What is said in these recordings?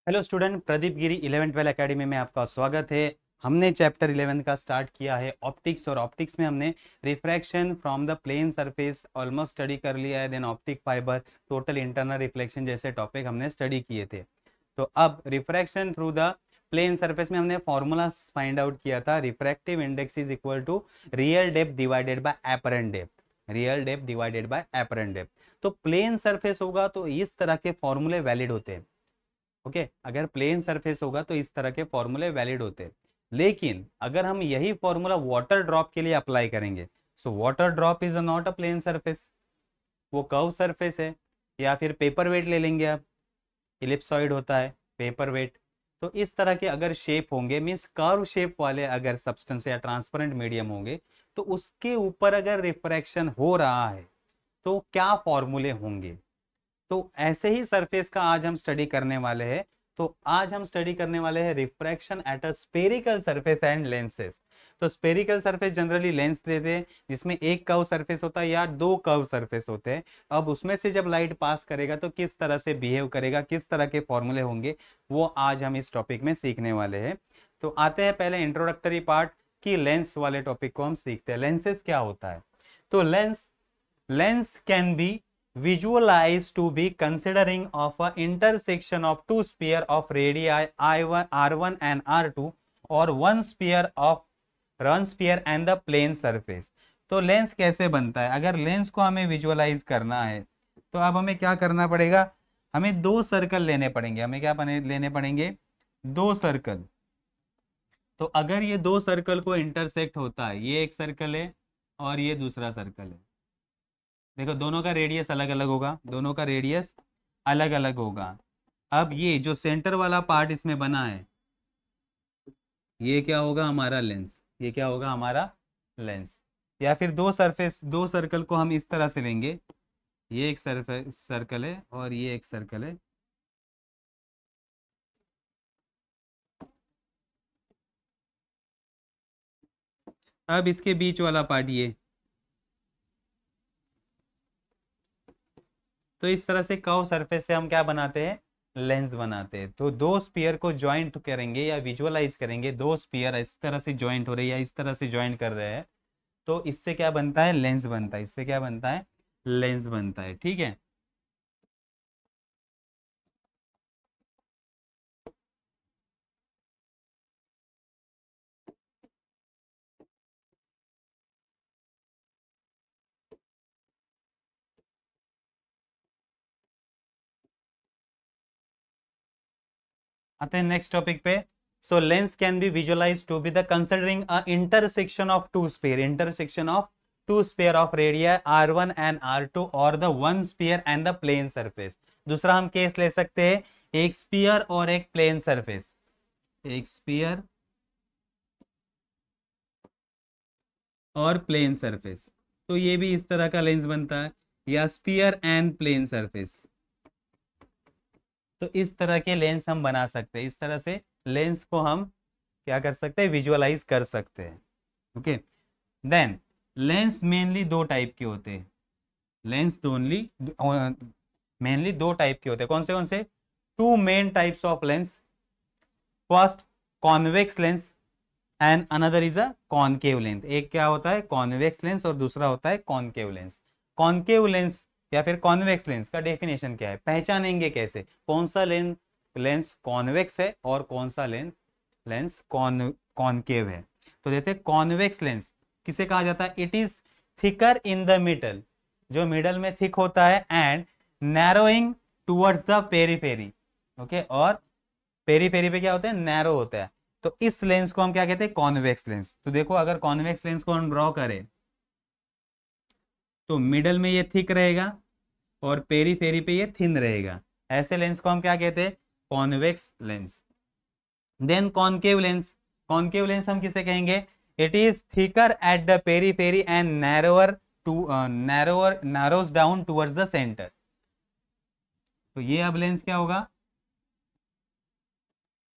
Hello student, Pradeep गिरी 11-12 academy में आपका स्वागत है। हमने चैप्टर 11 का स्टार्ट किया है ऑप्टिक्स, और ऑप्टिक्स में हमने refraction from the plane surface almost study कर लिया है। Then optic fibre, total internal reflection जैसे टॉपिक हमने स्टडी किए थे। तो अब refraction through the plane surface में हमने फॉर्मूला फाइंड आउट किया था। Refractive index is equal to real depth divided by apparent depth, real depth divided by apparent depth. तो प्लेन सरफेस होगा तो इस तरह के फॉर्मूले वैलिड होते हैं। ओके अगर प्लेन सरफेस होगा तो इस तरह के फॉर्मूले वैलिड होते हैं। लेकिन अगर हम यही फॉर्मूला वाटर ड्रॉप के लिए अप्लाई करेंगे, so water drop is not a plane surface, वो कर्व सरफेस है। या फिर पेपर वेट ले लेंगे आप, इलिप्सॉइड होता है पेपर वेट। तो इस तरह के अगर शेप होंगे, मीन्स कर्व शेप वाले अगर सब्सटेंस या ट्रांसपेरेंट मीडियम होंगे, तो उसके ऊपर अगर रिफ्रैक्शन हो रहा है तो क्या फॉर्मूले होंगे। तो ऐसे ही सरफेस का आज हम स्टडी करने वाले हैं। तो आज हम स्टडी करने वाले हैं refraction at a spherical surface and lenses. तो स्पेरिकल सरफेस जनरली लेंस लेते हैं जिसमें एक कर्व सरफेस होता है या दो कर्व सरफेस होते हैं। अब उसमें से जब लाइट पास करेगा तो किस तरह से बिहेव करेगा, किस तरह के फॉर्मूले होंगे, वो आज हम इस टॉपिक में सीखने वाले हैं। तो आते हैं पहले इंट्रोडक्टरी पार्ट की लेंस वाले टॉपिक को हम सीखते हैं। लेंसेस क्या होता है। तो lens can B visualized to be considering of a intersection of two sphere of radii I1 R1 and R2 or one sphere and the plane surface। तो लेंस कैसे बनता है। अगर लेंस को हमें विजुअलाइज करना है तो अब हमें क्या करना पड़ेगा, हमें दो सर्कल लेने पड़ेंगे। हमें क्या लेने पड़ेंगे, दो सर्कल। तो अगर ये दो सर्कल को इंटरसेक्ट होता है, ये एक सर्कल है और ये दूसरा सर्कल है, देखो दोनों का रेडियस अलग अलग होगा, दोनों का रेडियस अलग अलग होगा। अब ये जो सेंटर वाला पार्ट इसमें बना है, ये क्या होगा हमारा लेंस, ये क्या होगा हमारा लेंस। या फिर दो सरफेस, दो सर्कल को हम इस तरह से लेंगे, ये एक सरफेस सर्कल है और ये एक सर्कल है। अब इसके बीच वाला पार्ट ये, तो इस तरह से कर्व सरफेस से हम क्या बनाते हैं, लेंस बनाते हैं। तो दो स्पीयर को ज्वाइंट करेंगे या विजुअलाइज करेंगे, दो स्पीयर इस तरह से ज्वाइंट हो रही है या इस तरह से ज्वाइंट कर रहे हैं, तो इससे क्या बनता है, लेंस बनता है। इससे क्या बनता है, लेंस बनता है। ठीक है। आते हैं नेक्स्ट टॉपिक पे। So lens can be visualize to be the considering a intersection of two sphere, intersection of two sphere of radii R1 and R2 और the one sphere and the plane surface. दूसरा हम case ले सकते हैं, एक spear और एक plane surface, एक स्पीयर और प्लेन सरफेस। तो ये भी इस तरह का लेंस बनता है, या स्पीयर एंड प्लेन सरफेस। तो इस तरह के लेंस हम बना सकते हैं। इस तरह से लेंस को हम क्या कर सकते हैं, विजुअलाइज कर सकते हैं। ओके देन लेंस मेनली दो टाइप के होते हैं। लेंस ओनली मेनली दो टाइप के होते हैं। कौन से two main types of lens. First convex lens and another is a concave lens. एक क्या होता है, कॉन्वेक्स लेंस, और दूसरा होता है कॉनकेव लेंस। कॉनकेव लेंस या फिर कॉन्वेक्स लेंस का डेफिनेशन क्या है, पहचानेंगे कैसे कौन सा लेंस कॉन्वेक्स है और कौन सा लेंस कॉनकेव है। तो देखते हैं कॉन्वेक्स लेंस किसे कहा जाता है, it is thicker in the middle, जो मिडल में थिक होता है, and narrowing towards the periphery. Okay और पेरीफेरी पे क्या होता है, नैरो होता है। तो इस लेंस को हम क्या कहते हैं, कॉन्वेक्स लेंस। तो देखो अगर कॉन्वेक्स लेंस को हम ड्रॉ करें तो मिडल में ये थिक रहेगा और पेरीफेरी पे ये थिन रहेगा। ऐसे लेंस को हम क्या कहते हैं, convex lens. Then concave lens, concave lens हम किसे कहेंगे, it is thicker at the periphery and narrows down towards the centre. तो ये अब लेंस क्या होगा,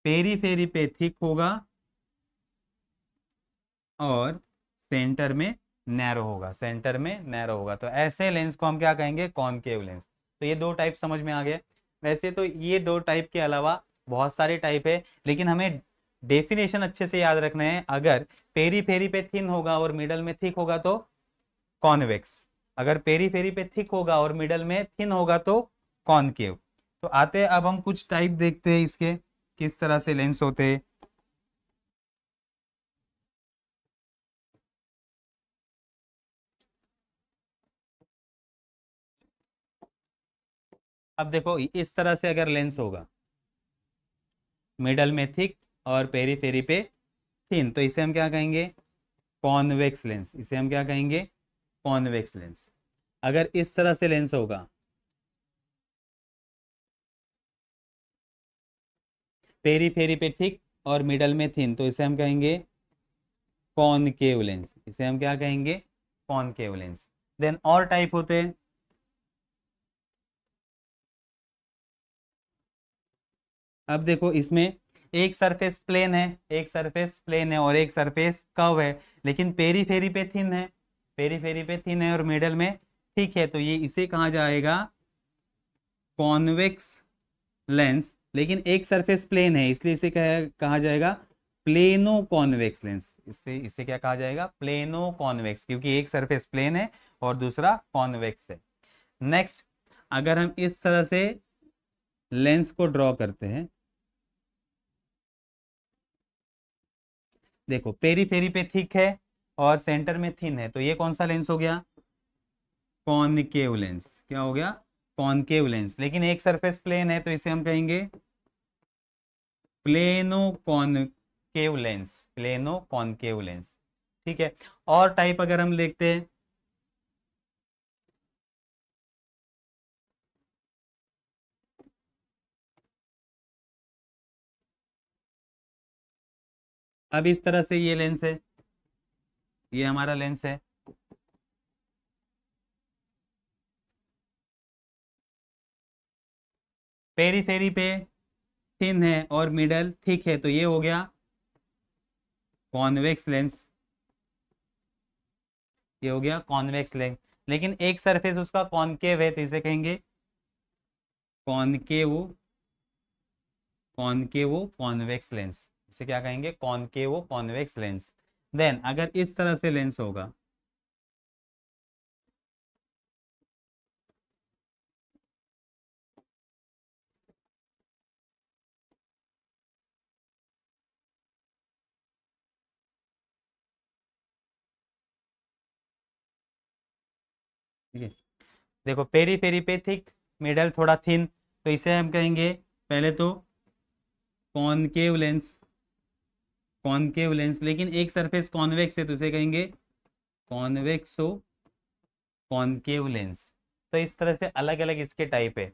पेरीफेरी पे थिक होगा और सेंटर में नैरो होगा, सेंटर में नैरो होगा। तो ऐसे लेंस को हम क्या कहेंगे, कॉनकेव लेंस। तो ये दो टाइप समझ में आ गए। वैसे तो ये दो टाइप के अलावा बहुत सारे टाइप है, लेकिन हमें डेफिनेशन अच्छे से याद रखना है। अगर पेरी फेरी पे थिन होगा और मिडल में थिक होगा तो कॉन्वेक्स, अगर पेरी फेरी पे थिक होगा और मिडल में थिन होगा तो कॉनकेव। तो आते हैं अब हम कुछ टाइप देखते हैं इसके, किस तरह से लेंस होते हैं। अब देखो इस तरह से अगर लेंस होगा, मिडल में थिक और पेरी फेरी पे थिन, तो इसे हम क्या कहेंगे? Convex lens. इसे हम क्या कहेंगे? Convex lens. अगर इस तरह से लेंस होगा, पेरी फेरी पे थिक और मिडल में थिन, तो इसे हम कहेंगे कॉनकेव लेंस। इसे हम क्या कहेंगे? Concave lens. देन और टाइप होते हैं। अब देखो इसमें एक सरफेस प्लेन है, एक सरफेस प्लेन है और एक सरफेस कर्व है, लेकिन पेरी फेरी पे थिन है, पेरी फेरी पे थिन है और मिडल में थिक है, तो ये इसे कहा जाएगा कॉन्वेक्स लेंस। लेकिन एक सरफेस प्लेन है, इसलिए इसे कहा जाएगा प्लेनो कॉन्वेक्स लेंस। इससे इसे क्या कहा जाएगा? प्लेनो कॉन्वेक्स, क्योंकि एक सरफेस प्लेन है और दूसरा कॉन्वेक्स है। नेक्स्ट, अगर हम इस तरह से लेंस को ड्रॉ करते हैं, देखो पेरी फेरी पे थिक है और सेंटर में थिन है, तो ये कौन सा लेंस हो गया? Concave lens. क्या हो गया? Concave lens. लेकिन एक सरफेस प्लेन है, तो इसे हम कहेंगे plano concave lens, plano concave lens. ठीक है। और टाइप अगर हम देखते हैं, अब इस तरह से ये लेंस है, ये हमारा लेंस है, पेरी फेरी पे थिन है और मिडल थिक है, तो ये हो गया कॉन्वेक्स लेंस। ये हो गया कॉन्वेक्स लेंस। लेकिन एक सरफेस उसका कॉनकेव है, तो इसे कहेंगे कॉनकेव, कॉनकेव कॉन्वेक्स लेंस। इसे क्या कहेंगे? Concave convex lens. देन अगर इस तरह से लेंस होगा, ठीक है, देखो पेरी फेरी पे थिक, मिडल थोड़ा थिन, तो इसे हम कहेंगे पहले तो कॉनकेव लेंस, कॉनकेव लेंस। लेकिन एक सरफेस कॉन्वेक्स है, तो इसे कहेंगे कॉन्वेक्सो कॉनकेव लेंस। तो इस तरह से अलग अलग इसके टाइप है,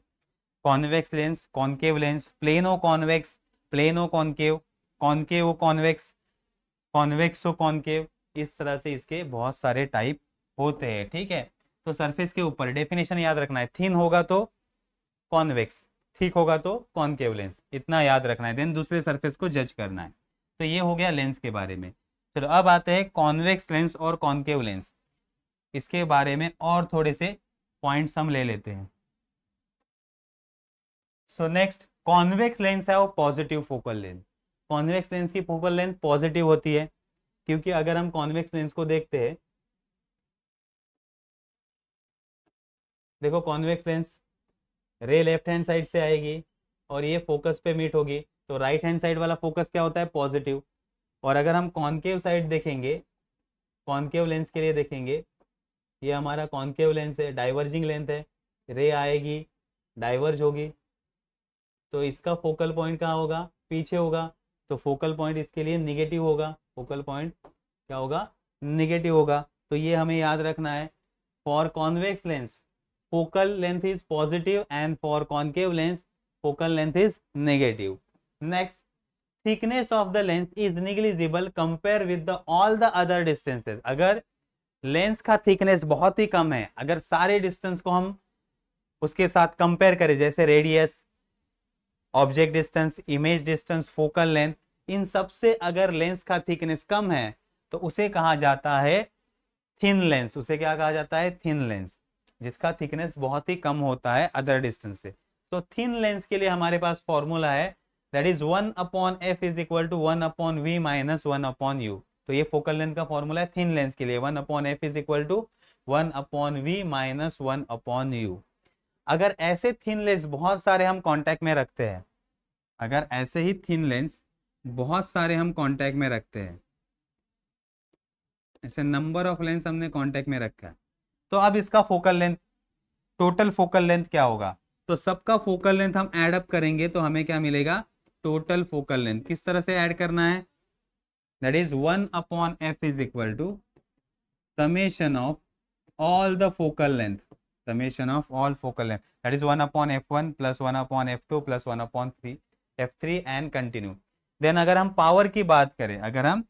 convex lens, concave lens, plano convex, plano concave, concave convex, कॉन्वेक्सो concave. इस तरह से इसके बहुत सारे टाइप होते हैं। ठीक है। तो सरफेस के ऊपर डेफिनेशन याद रखना है, थिन होगा तो कॉन्वेक्स, ठीक होगा तो कॉनकेव लेंस, इतना याद रखना है। देन दूसरे सरफेस को जज करना है। तो ये हो गया लेंस के बारे में। चलो अब आते हैं कॉन्वेक्स लेंस और कॉनकेव लेंस, इसके बारे में और थोड़े से पॉइंट्स हम ले लेते हैं। सो नेक्स्ट, कॉन्वेक्स लेंस है वो positive focal length. Convex lens की फोकल लेंथ पॉजिटिव होती है, क्योंकि अगर हम कॉन्वेक्स लेंस को देखते हैं, देखो कॉन्वेक्स लेंस रे लेफ्ट हैंड साइड से आएगी और ये फोकस पे मीट होगी, तो राइट हैंड साइड वाला फोकस क्या होता है? पॉजिटिव। और अगर हम कॉनकेव साइड देखेंगे, कॉनकेव लेंस के लिए देखेंगे, ये हमारा कॉनकेव लेंस है, डाइवर्जिंग लेंथ है, रे आएगी, डाइवर्ज होगी, तो इसका फोकल पॉइंट कहाँ होगा? पीछे होगा, तो फोकल पॉइंट इसके लिए निगेटिव होगा, फोकल पॉइंट क्या होगा? निगेटिव होगा। तो ये हमें याद रखना है। For convex lens focal length is positive and for concave lens focal length is negative. Next, thickness of the lens is negligible compare with the all the other distances. अगर लेंस का thickness बहुत ही कम है, अगर सारे distance को हम उसके साथ कंपेयर करें, जैसे radius, object distance, image distance, focal length, इन सब से अगर लेंस का थिकनेस कम है तो उसे कहा जाता है थिन लेंस। उसे क्या कहा जाता है? थिन लेंस, जिसका थिकनेस बहुत ही कम होता है अदर डिस्टेंस से। तो थिन लेंस के लिए हमारे पास फॉर्मूला है that is 1/f is equal to 1/v minus 1/u। तो ये फोकल लेंथ का फॉर्मूला है थिन लेंस के लिए, 1/f is equal to 1/v minus 1/u। अगर ऐसे थिन लेंस बहुत सारे हम कांटेक्ट में रखते हैं, अगर ऐसे ही थिन लेंस बहुत सारे हम कांटेक्ट में रखते हैं, ऐसे नंबर ऑफ लेंस हमने कांटेक्ट में रखा है, तो अब इसका focal length, total focal length क्या होगा? तो सबका फोकल लेंथ हम ऐड अप करेंगे तो हमें क्या मिलेगा? Total focal length. किस तरह से ऐड करना है? That is 1/f is equal to summation of all the focal length, summation of all focal length, that is 1/f1 plus 1/f2 plus 1/f3 and continue। Then अगर हम power की बात करें, अगर हम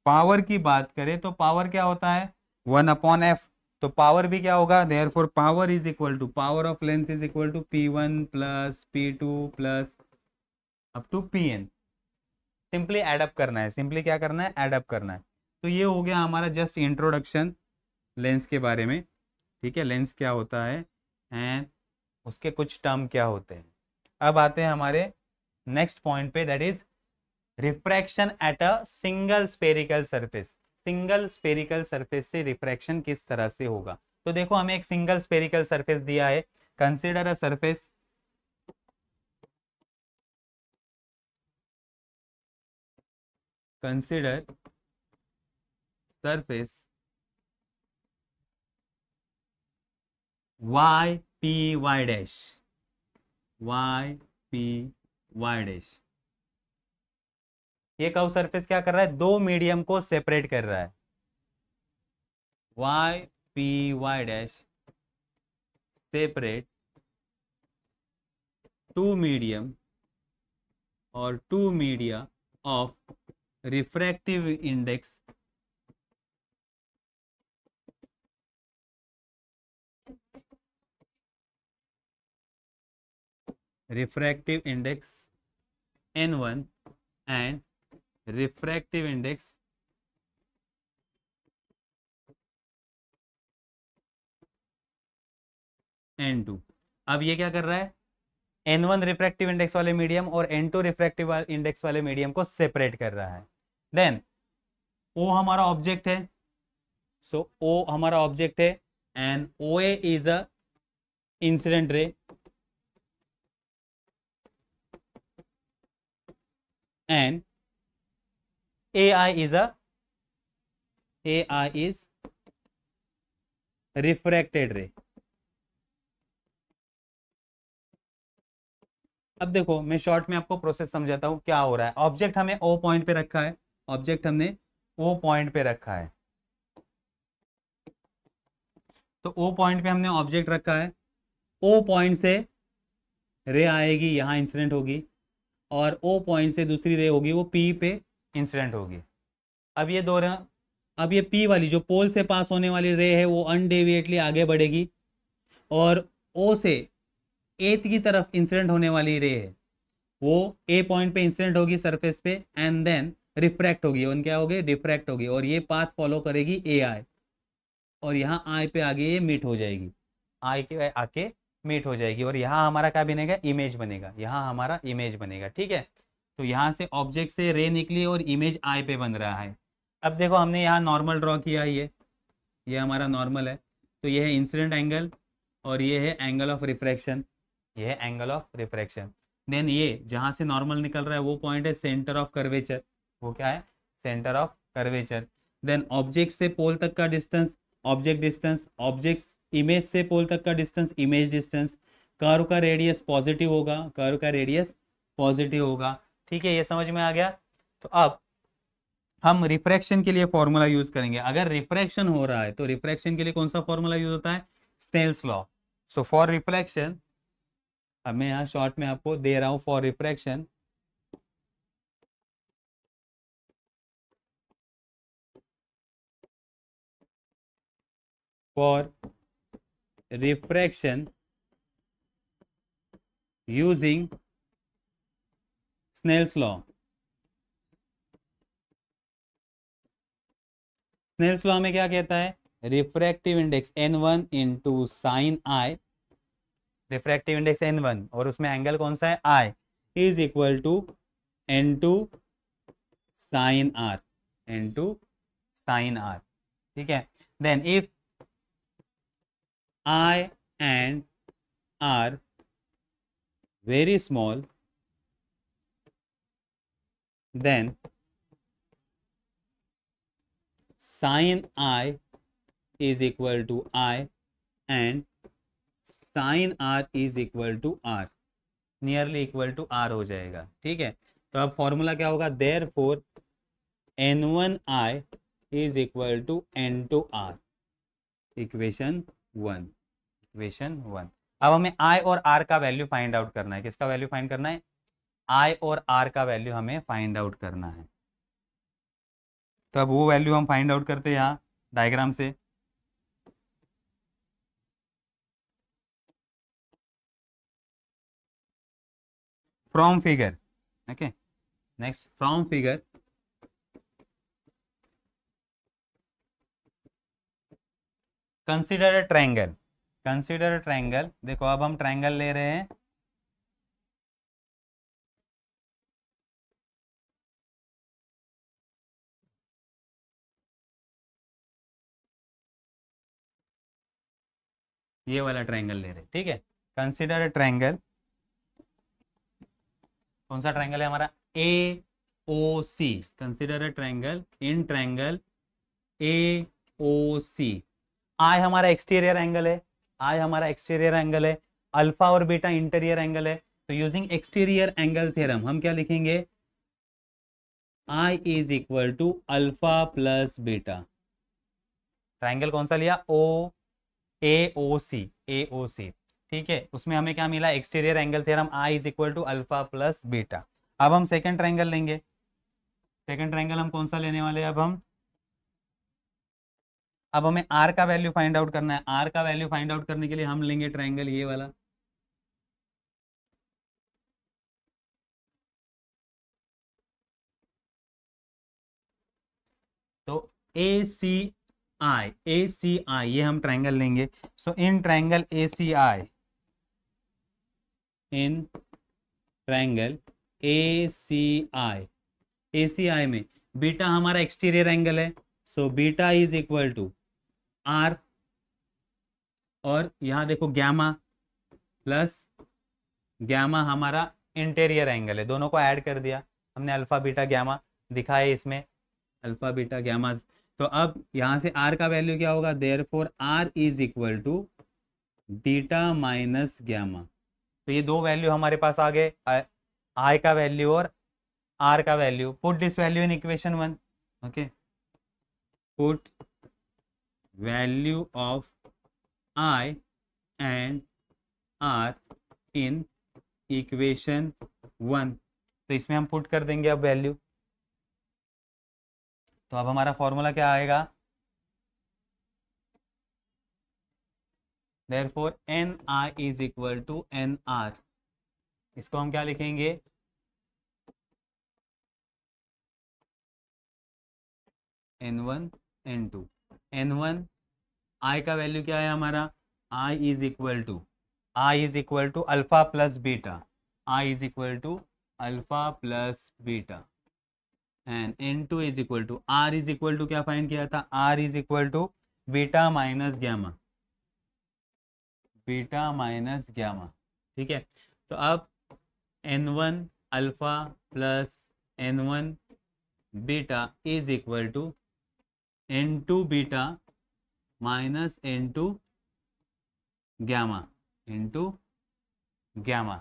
पावर की बात करें तो पावर क्या होता है? 1/f। तो पावर भी क्या होगा? Therefore power is equal to, power of length is equal to p1 plus p2 plus up to pn। Simply add up करना है, सिंपली क्या करना है? एडअप करना है। तो ये हो गया हमारा जस्ट इंट्रोडक्शन लेंस के बारे में, ठीक है, लेंस क्या होता है एंड उसके कुछ टर्म क्या होते हैं। अब आते हैं हमारे नेक्स्ट पॉइंट पे, that is refraction at a single spherical surface. Single spherical surface से रिफ्रैक्शन किस तरह से होगा? तो देखो हमें एक सिंगल स्फेरिकल सरफेस दिया है, consider a surface, consider surface y p y dash, y p y dash. ये कर्व सरफेस क्या कर रहा है? दो मीडियम को सेपरेट कर रहा है। y p y dash separate two medium और two media of refractive index refractive index n1 and refractive index n2। अब ये क्या कर रहा है? n1 रिफ्रैक्टिव इंडेक्स वाले मीडियम और n2 रिफ्रैक्टिव इंडेक्स वाले मीडियम को सेपरेट कर रहा है। देन O हमारा ऑब्जेक्ट है, सो O हमारा ऑब्जेक्ट है and OA is a incident ray and AI is refracted ray। अब देखो मैं शॉर्ट में आपको प्रोसेस समझाता हूं क्या हो रहा है। ऑब्जेक्ट हमें O पॉइंट पे रखा है, ऑब्जेक्ट हमने O पॉइंट पे रखा है, तो O पॉइंट पे हमने ऑब्जेक्ट रखा है। O पॉइंट से रे आएगी, यहां इंसिडेंट होगी, और O पॉइंट से दूसरी रे होगी, वो P पे इंसिडेंट होगी। अब ये दो अब ये P वाली जो पोल से पास होने वाली रे है वो अनडेविएटली आगे बढ़ेगी, और O से A की तरफ इंसिडेंट होने वाली रे है वो A पॉइंट पे इंसिडेंट होगी सरफेस पे एंड देन रिफ्रैक्ट होगी, और क्या होगी? डिफ्रैक्ट होगी, और ये पाथ फॉलो करेगी AI, और यहाँ I पे आगे ये मीट हो जाएगी, I के आके मीट हो जाएगी, और यहाँ हमारा क्या बनेगा? इमेज बनेगा, यहाँ हमारा इमेज बनेगा, ठीक है। तो यहाँ से ऑब्जेक्ट से रे निकली और इमेज I पे बन रहा है। अब देखो हमने यहाँ नॉर्मल ड्रॉ किया है, ये हमारा नॉर्मल है, तो ये है इंसिडेंट एंगल और ये है एंगल ऑफ रिफ्रैक्शन, ये है एंगल ऑफ रिफ्रैक्शन। देन ये जहाँ से नॉर्मल निकल रहा है वो पॉइंट है सेंटर ऑफ कर्वेचर, वो क्या है? Centre of curvature. Then object से पोल तक का distance, object distance, object image से पोल तक का डिस्टेंस, इमेज डिस्टेंस। कर्व का रेडियस पॉजिटिव होगा, कर्व का रेडियस पॉजिटिव होगा, ठीक है, ये समझ में आ गया। तो अब हम रिफ्रैक्शन के लिए फॉर्मूला यूज करेंगे। अगर रिफ्रैक्शन हो रहा है तो रिफ्रैक्शन के लिए कौन सा फॉर्मूला यूज होता है? Snell's law. So for reflection, अब मैं यहाँ शॉर्ट में आपको दे रहा हूं, for refraction using Snell's law. Snell's law में क्या कहता है? Refractive index n1 into sine i, refractive index n1 और उसमें एंगल कौन सा है? I, is equal to N2 sine r, N2 sine r, ठीक है। Then if I and R very small, then sin I is equal to I and sin R is equal to R, nearly equal to R हो जाएगा, ठीक है। तो अब formula क्या होगा, therefore N1I is equal to N2R, equation 1, equation 1। अब हमें I और R का वैल्यू फाइंड आउट करना है। किसका वैल्यू फाइंड करना है, I और R का वैल्यू हमें फाइंड आउट करना है। तो अब वो वैल्यू हम फाइंड आउट करते हैं यहाँ डायग्राम से। From figure, okay, next from figure consider a triangle, consider a triangle. देखो अब हम ट्रायंगल ले रहे हैं, ये वाला ट्रायंगल ले रहे हैं, ठीक है। कंसिडर अ ट्रायंगल, कौन सा ट्रायंगल है हमारा, A O C. Consider a triangle, in triangle A O C. I हमारा एक्सटीरियर एंगल है, आई हमारा एक्सटीरियर एंगल है, अल्फा और बीटा इंटीरियर एंगल है। तो यूजिंग एक्सटीरियर एंगल थ्योरम हम क्या लिखेंगे, i is equal to alpha plus beta. Triangle कौन सा लिया, ओ ए ओ सी, ए ओ सी, ठीक है। उसमें हमें क्या मिला, exterior angle theorem, I is equal to alpha plus beta. अब हम सेकंड ट्रायंगल लेंगे। सेकंड ट्रायंगल हम कौन सा लेने वाले हैं, अब हमें आर का वैल्यू फाइंड आउट करना है। आर का वैल्यू फाइंड आउट करने के लिए हम लेंगे ट्रायंगल ये वाला, तो ए सी आई ये हम ट्रायंगल लेंगे। सो इन ट्रायंगल ए सी आई, इन ट्रायंगल ए सी आई, ए सी आई में बीटा हमारा एक्सटीरियर एंगल है, so beta is equal to R, और यहां देखो गैमा प्लस गैमा हमारा इंटीरियर एंगल है, दोनों को ऐड कर दिया हमने, अल्फा बीटा गैमा दिखा है इसमें, अल्फा बीटा गैमा। तो अब यहां से आर का वैल्यू क्या होगा, therefore R is equal to beta minus gamma. तो ये दो वैल्यू हमारे पास आ गए, आई का वैल्यू और आर का value. Put this value in equation 1, okay, put value of I and R in equation 1। तो इसमें हम पुट कर देंगे अब वैल्यू। तो अब हमारा फॉर्मूला क्या आएगा, therefore ni is equal to nr। इसको हम क्या लिखेंगे, n1 n2। n1 i का वैल्यू क्या है हमारा, i is equal to alpha plus beta, i is equal to alpha plus beta, and n2 is equal to r is equal to क्या find किया था, r is equal to beta minus gamma, beta minus gamma, ठीक है। तो अब n1 alpha plus n1 beta is equal to n2 beta minus n2 gamma into gamma.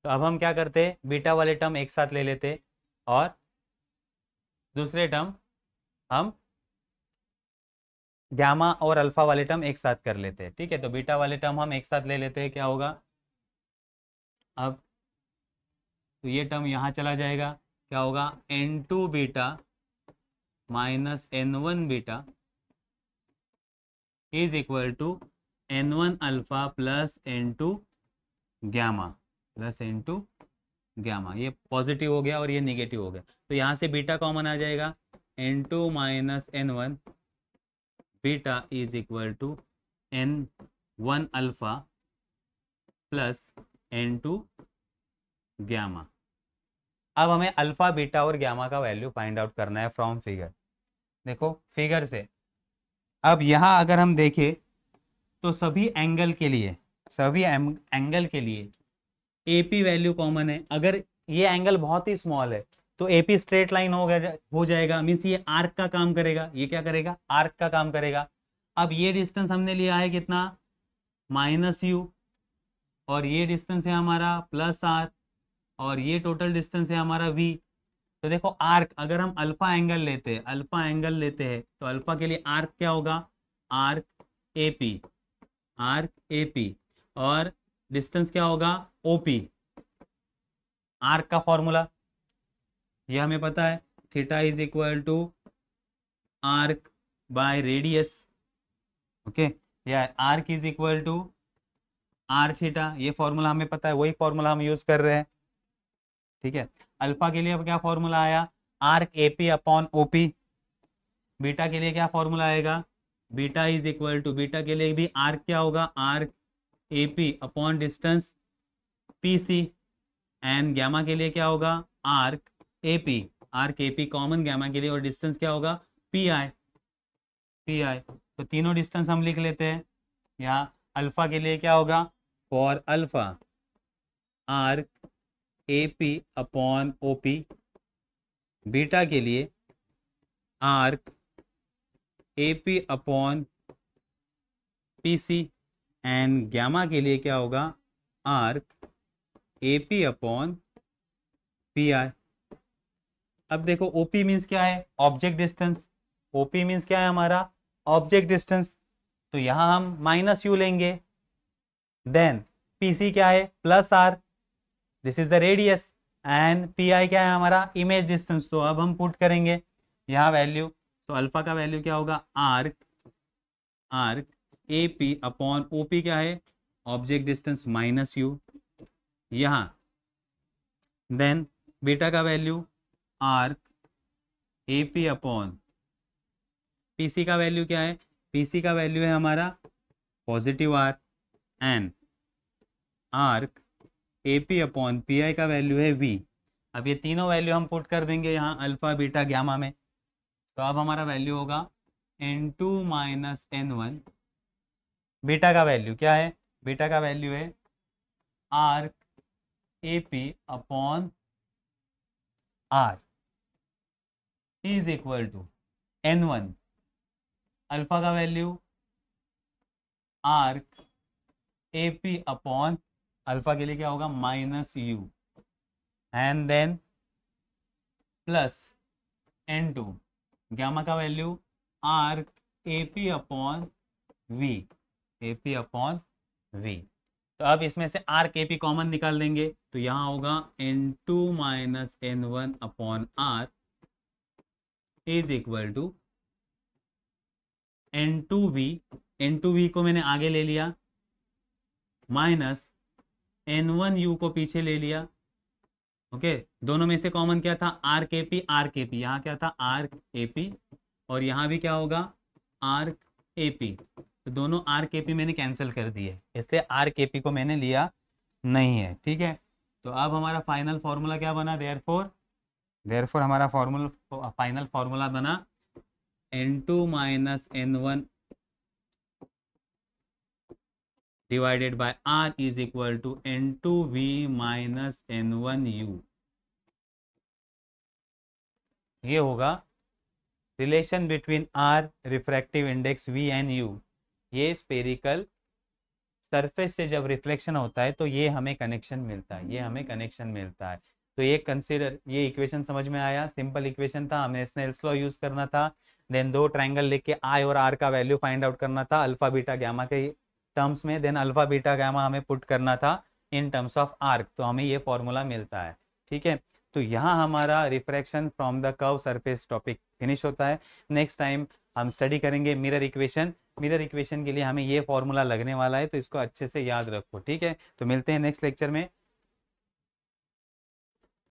तो अब हम क्या करते, बीटा वाले टर्म एक साथ ले लेते और दूसरे टर्म हम गैमा और अल्फा वाले टर्म एक साथ कर लेते हैं, ठीक है। तो बीटा वाले टर्म हम एक साथ ले लेते हैं, क्या होगा अब, तो ये टर्म यहाँ चला जाएगा, क्या होगा, n2 beta minus n1 beta is equal to n1 alpha plus n2 gamma, plus n2 gamma. ये पॉजिटिव हो गया और ये निगेटिव हो गया, तो यहाँ से बीटा कॉमन आ जाएगा, n2 minus n1 beta is equal to n1 alpha plus n2 gamma. अब हमें अल्फा बीटा और गामा का वैल्यू फाइंड आउट करना है फ्रॉम फिगर। देखो फिगर से अब यहाँ अगर हम देखें तो सभी एंगल के लिए एपी वैल्यू कॉमन है। अगर ये एंगल बहुत ही स्मॉल है तो एपी स्ट्रेट लाइन हो जाएगा, मीन्स ये आर्क का काम करेगा। ये क्या करेगा? आर्क का काम करेगा। अब ये डिस्टेंस हमने लिया है कितना? -u, और ये डिस्टेंस है हमारा +r, और ये टोटल डिस्टेंस है हमारा v। तो देखो आर्क, अगर हम अल्फा एंगल लेते हैं तो अल्फा के लिए आर्क क्या होगा? आर्क एपी, और डिस्टेंस क्या होगा? ओपी। आर्क का फॉर्मूला ये हमें पता है, theta is equal to arc by radius. Okay, या arc is equal to r theta, ये फॉर्मूला हमें पता है, वही फॉर्मूला हम यूज कर रहे हैं। ठीक है, अल्फा के लिए अब क्या फॉर्मूला आया? Arc AP upon OP. Beta के लिए क्या फॉर्मूला आएगा? Beta is equal to, beta के लिए भी आर्क क्या होगा? Arc AP upon distance PC. And gamma के लिए क्या होगा? आर्क एपी कॉमन गामा के लिए, और डिस्टेंस क्या होगा? P I. तो तीनों डिस्टेंस हम लिख लेते हैं। यहाँ अल्फा के लिए क्या होगा? For alpha arc AP upon OP. Beta के लिए arc AP upon PC. And gamma के लिए क्या होगा? Arc AP upon P I. अब देखो ओपी मीन्स क्या है? Object distance. ओपी मीन्स क्या है हमारा? Object distance. तो यहां हम -u लेंगे। देन पीसी क्या है? +r, this is the radius. And P I क्या है हमारा? Image distance. तो अब हम पुट करेंगे यहाँ वैल्यू। तो अल्फा का वैल्यू क्या होगा? आर्क एपी अपॉन ओपी क्या है? ऑब्जेक्ट डिस्टेंस -u यहाँ। देन बीटा का value arc AP upon PC का वैल्यू क्या है? पीसी का वैल्यू है हमारा positive r। An arc AP upon P I का वैल्यू है v। अब ये तीनों वैल्यू हम पुट कर देंगे यहाँ अल्फा बीटा गामा में। तो अब हमारा वैल्यू होगा n2 - n1। बीटा का वैल्यू क्या है? बीटा का वैल्यू है arc AP upon r is equal to n1। Alpha का value arc AP upon, alpha के लिए क्या होगा? -u। And then plus n2। Gamma का value arc AP upon v। तो अब इसमें से आर्क एपी कॉमन निकाल देंगे। तो यहाँ होगा n2 - n1 upon r is equal to n2v को मैंने आगे ले लिया, माइनस n1u को पीछे ले लिया। ओके, दोनों में से कॉमन क्या था? Arc AP. यहाँ क्या था? आर्क एपी, और यहाँ भी क्या होगा? Arc AP. तो दोनों आर्क एपी मैंने कैंसिल कर दिए, इसलिए आर्क एपी को मैंने लिया नहीं है। ठीक है, तो अब हमारा फाइनल फॉर्मूला क्या बना? देयरफॉर हमारा फाइनल फॉर्मूला बना n2 - n1 divided by r is equal to n2v - n1u। ये होगा relation between r, refractive index v and u। ये स्पेरिकल सरफेस से जब रिफ्लेक्शन होता है तो ये हमें कनेक्शन मिलता है, तो ये कंसीडर, ये इक्वेशन समझ में आया? सिंपल इक्वेशन था, हमें स्नेल्स लॉ यूज करना था। देन दो ट्रायंगल लेके i और r का वैल्यू फाइंड आउट करना था अल्फा बीटा गामा के टर्म्स में। देन अल्फा बीटा गामा हमें पुट करना था इन टर्म्स ऑफ आर्क, तो हमें ये फॉर्मूला मिलता है। ठीक है, तो यहाँ हमारा refraction from the curve surface topic finish होता है। नेक्स्ट टाइम हम स्टडी करेंगे मिरर इक्वेशन के लिए हमें ये फॉर्मूला लगने वाला है, तो इसको अच्छे से याद रखो। ठीक है, तो मिलते हैं नेक्स्ट लेक्चर में।